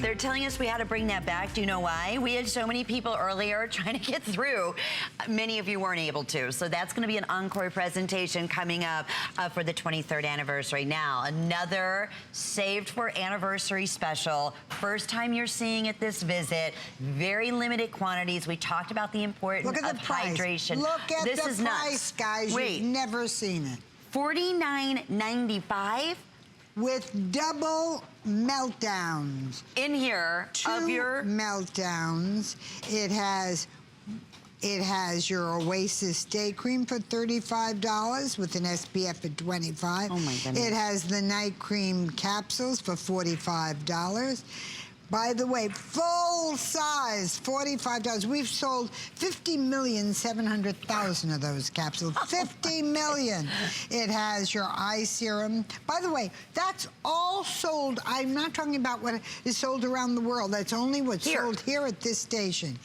They're telling us we had to bring that back. Do you know why? We had so many people earlier trying to get through. Many of you weren't able to. So that's going to be an encore presentation coming up for the 23rd anniversary. Now, another saved for anniversary special. First time you're seeing it this visit. Very limited quantities. We talked about the importance of hydration. Look at this the is price, nuts. guys. Wait. You've never seen it. $49.95 with double meltdowns. In here of your meltdowns. It has your Oasis Day Cream for $35 with an SPF at 25. Oh my goodness. It has the Night Cream capsules for $45. By the way, full size, $45. We've sold 50,700,000 of those capsules. 50 million. It has your eye serum. By the way, that's all sold. I'm not talking about what is sold around the world. That's only what's sold here at this station.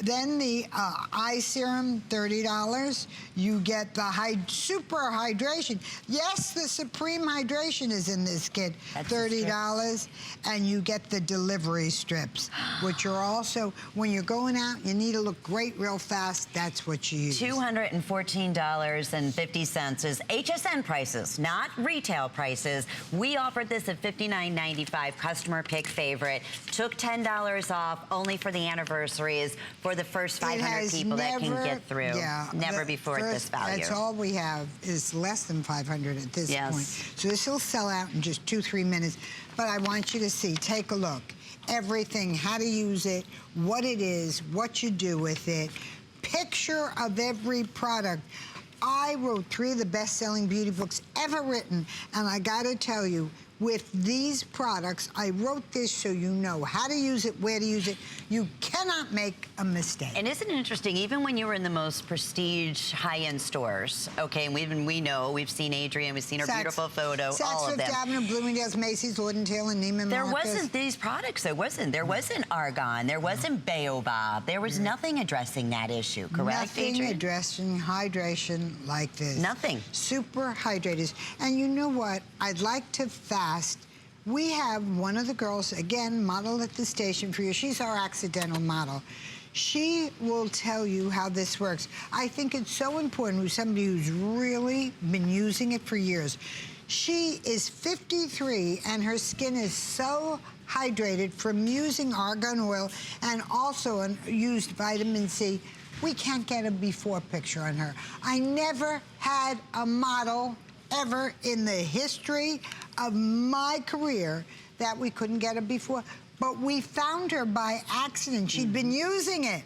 Then the eye serum, $30. You get the super hydration. Yes, the Supreme Hydration is in this kit, $30. And you get the delivery strips, which are also, when you're going out, you need to look great real fast, that's what you use. $214.50 is HSN prices, not retail prices. We offered this at $59.95, customer pick favorite. Took $10 off only for the anniversaries. For the first 500 people that can get through. Yeah, never before at this value. That's all we have is less than 500 at this point. So this will sell out in just 2-3 minutes. But I want you to see, take a look. Everything, how to use it, what it is, what you do with it, picture of every product. I wrote 3 of the best-selling beauty books ever written, and I gotta tell you, with these products, I wrote this so you know how to use it, where to use it. You cannot make a mistake. And isn't it interesting, even when you were in the most prestige high-end stores, okay, and we know, we've seen Adrienne, we've seen her beautiful photo, all of them. Saks Fifth Avenue, Bloomingdale's, Macy's, Lord & Taylor, and Neiman Marcus. There wasn't these products, there wasn't. There wasn't Argan, there wasn't baobab. There was nothing addressing that issue, correct, Adrienne? Nothing addressing hydration like this. Nothing. Super hydrated. And you know what? I'd like to fast. We have one of the girls, again, modeled at the station for you. She's our accidental model. She will tell you how this works. I think it's so important with somebody who's really been using it for years. She is 53 and her skin is so hydrated from using argan oil and also used vitamin C. We can't get a before picture on her. I never had a model ever in the history of my career that we couldn't get a before. But we found her by accident. She'd been using it.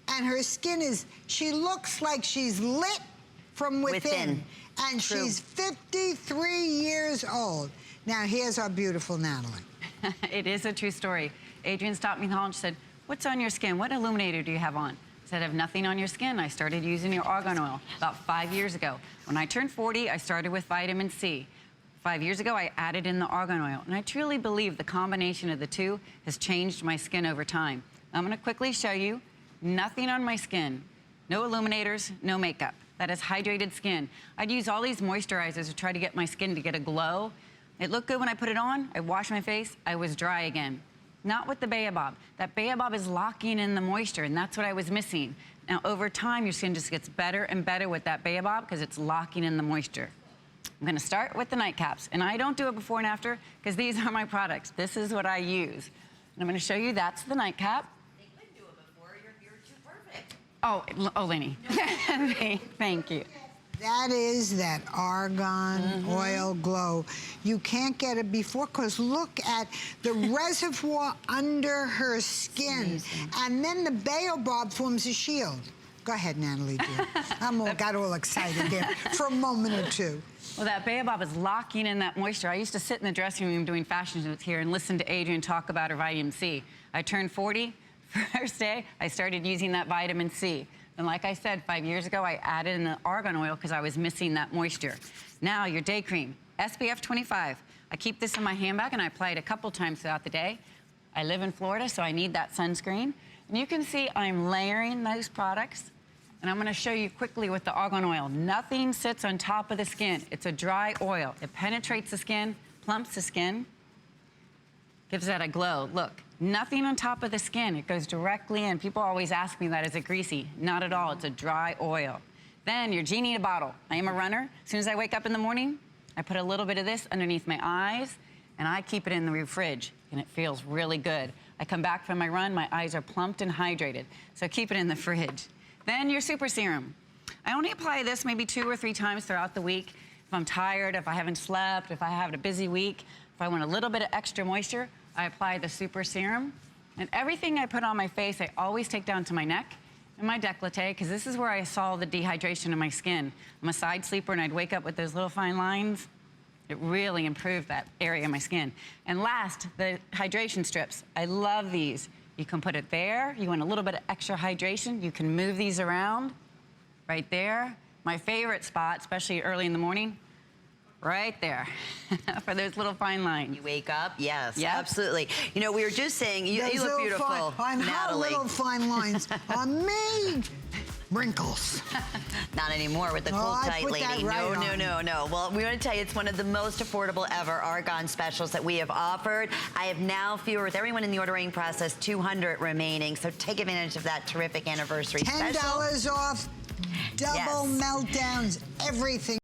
And her skin is, she looks like she's lit from within. And she's 53 years old. Now, here's our beautiful Natalie. It is a true story. Adrienne stopped me in the hall and she said, "What's on your skin? What illuminator do you have on?" I said, "I have nothing on your skin. I started using your argan oil about 5 years ago. When I turned 40, I started with vitamin C. 5 years ago, I added in the argan oil, and I truly believe the combination of the two has changed my skin over time. I'm gonna quickly show you, nothing on my skin, no illuminators, no makeup. That is hydrated skin. I'd use all these moisturizers to try to get my skin to get a glow. It looked good when I put it on, I washed my face, I was dry again. Not with the baobab. That baobab is locking in the moisture, and that's what I was missing. Now, over time, your skin just gets better and better with that baobab because it's locking in the moisture. I'm gonna start with the nightcaps, and I don't do it before and after because these are my products. This is what I use. And I'm gonna show you, that's the nightcap. They couldn't do it before, you're too perfect. Oh, Lenny, thank you. That is that argan oil glow. You can't get it before because look at the reservoir under her skin. And then the baobab forms a shield. Go ahead, Natalie, dear. Got all excited there for a moment or two. Well, that baobab is locking in that moisture. I used to sit in the dressing room doing fashion shoots here and listen to Adrienne talk about her vitamin C. I turned 40, first day, I started using that vitamin C. And like I said, 5 years ago, I added in the argan oil because I was missing that moisture. Now, your day cream, SPF 25. I keep this in my handbag and I apply it a couple times throughout the day. I live in Florida, so I need that sunscreen. And you can see I'm layering those products. And I'm gonna show you quickly with the argan oil. Nothing sits on top of the skin. It's a dry oil. It penetrates the skin, plumps the skin, gives that a glow. Look, Nothing on top of the skin. It goes directly in. People always ask me that, is it greasy? Not at all. It's a dry oil. Then your genie in a bottle. I am a runner. As soon as I wake up in the morning, I put a little bit of this underneath my eyes, and I keep it in the fridge, and it feels really good. I come back from my run, my eyes are plumped and hydrated. So keep it in the fridge. Then your super serum. I only apply this maybe 2 or 3 times throughout the week. If I'm tired, if I haven't slept, if I have a busy week, if I want a little bit of extra moisture, I apply the super serum. And everything I put on my face, I always take down to my neck and my décolleté, because this is where I saw the dehydration in my skin. I'm a side sleeper, and I'd wake up with those little fine lines. It really improved that area of my skin. And last, the hydration strips. I love these. You can put it there. You want a little bit of extra hydration, you can move these around right there. My favorite spot, especially early in the morning, right there, for those little fine lines. You wake up, yes, Yep. Absolutely. You know, we were just saying, you look beautiful, On how Natalie. little fine lines. On me, wrinkles. Not anymore with the cool, I tight put lady. that right No. Well, we want to tell you, it's one of the most affordable ever Argan specials that we have offered. I have now fewer, with everyone in the ordering process, 200 remaining. So take advantage of that terrific anniversary special. $10 off, double Yes. meltdowns, everything.